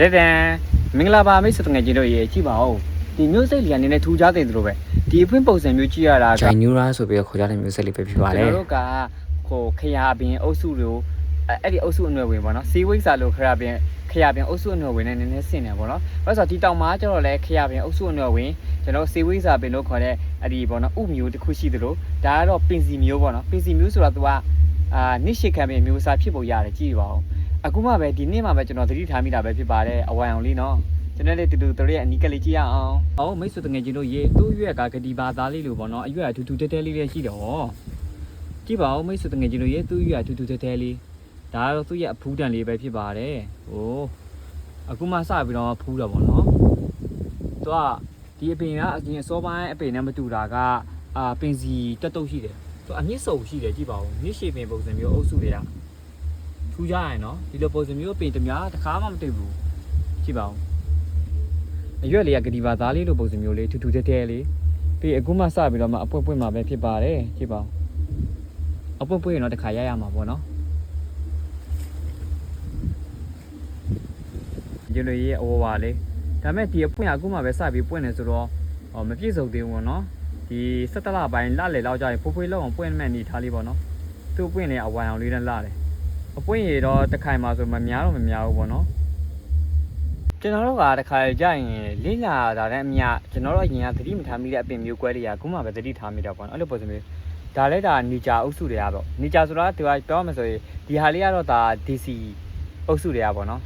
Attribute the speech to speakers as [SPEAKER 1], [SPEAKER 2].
[SPEAKER 1] တဲ့မင်္ဂလာပါမိတ်ဆွေတငယ်ချင်းတို့ရေကြည့်ပါဦးဒီမျိုးစိတ်လျာနေနဲ့ထူကြတဲ့သူတို့ပဲဒီအဖွင့်ပုံစံမျိုးကြည့်ရတာက
[SPEAKER 2] ဂျိုင်နူရာဆိုပြီးခေါ်ကြတဲ့မျိုးဆက်လေးပဲဖြစ်ပါလေ
[SPEAKER 1] ကျွန်တော်တို့ကခရာပင်အုပ်စုတို့အဲ့ဒီအုပ်စုအနွယ်ဝင်ပေါ့နော်စီဝိတ်စာလို့ခရာပင်အုပ်စုအနွယ်ဝင်နဲ့နည်းနည်းဆင်တယ်ပေါ့နော်ဘာလို့ဆိုတော့ဒီတောင်မှာကျတော့လဲခရာပင်အုပ်စုအနွယ်ဝင်ကျွန်တော်စီဝိတ်စာပင်လို့ခေါ်တဲ့အဲ့ဒီပေါ့နော်ဥမျိုးတစ်ခုရှိသလိုဒါကတော့ပင်စီမျိုးပေါ့နော်ပင်စီမျိုးဆိုတော့သူကနိရှိခံပင်မျိုးစားဖြစ်ဖို့ရတယ်ကြည့်ပါဦးအခုမှပဲဒီနေ့မှပဲကျွန်တော်သတိထားမိတာပဲဖြစ်ပါတယ်အဝိုင်အောင်လေးနော်ကျွန်တော်လည်းတူတို့ရဲ့အနီးကလေးကြည့်ရအောင်။အော်မိတ်ဆွေတငယ်ချင်းတို့ရေသူ့ရွက်ကဂတိပါသားလေးလို့ပေါ့နော်။အရွက်အထူးထူးတဲတဲလေးလည်းရှိတယ်ဟော။ကြည့်ပါဦးမိတ်ဆွေတငယ်ချင်းတို့ရေသူ့ရွက်အထူးထူးတဲတဲလေးဒါကတော့သူ့ရဲ့အဖူးတန်လေးပဲဖြစ်ပါတယ်။ဟိုအခုမှစပြီးတော့ဖူးတော့ပေါ့နော်။သူကဒီအပင်ကအရင်အစောပိုင်းအပင်နဲ့မတူတာကပင်စီတက်တုတ်ရှိတယ်။သူအမြင့်စုံရှိတယ်ကြည့်ပါဦး။မြင့်ရှည်ပင်ပုံစံမျိုးအုပ်စုတွေကထူးကြရင်နော်ဒီလိုပုံစံမျိုးပင်တများတစ်ခါမှမတွေ့ဘူး။ကြည့်ပါဦးအရွက်လေးကဂတိပါသားလေးလိုပုံစံမျိုးလေးထူးထူးတဲတဲလေးပြီးအခုမှစပြီးတော့မှအပွင့်ပွင့်မှာပဲဖြစ်ပါတယ်ကြည့်ပါဦးအပွင့်ပွင့်ရင်တော့တစ်ခါရရမှာပေါ့နော်ဒီလိုရေးအိုးပါလေဒါမဲ့ဒီအပွင့်အခုမှပဲစပြီးပွင့်နေဆိုတော့မပြည့်စုံသေးဘူးပေါ့နော်ဒီ17လပိုင်းလလေလောက်ကြာရင်ဖွေးလောက်အောင်ပွင့်မဲ့နေထားလေးပေါ့နော်သူ့ပွင့်နေအဝိုင်အောင်လေးနဲ့လာတယ်အပွင့်ရတော့တစ်ခိုင်မှာဆိုမများတော့မများဘူးပေါ့နော်ကျွန်တော်တို့ကတခါကြရင်လေးလာတာတဲ့အမြကျွန်တော်တို့အရင်ကသတိမထားမိတဲ့အပင်မျိုးကွဲတွေကအခုမှပဲသတိထားမိတော့ပေါ့နော်အဲ့လိုပုံစံမျိုးဒါလည်းဒါနီချာအုပ်စုတွေကပေါ့နီချာဆိုတာသူကပြောမှဆိုရင်ဒီဟာလေးကတော့ဒါ DC အုပ်စုတွေကပေါ့နော်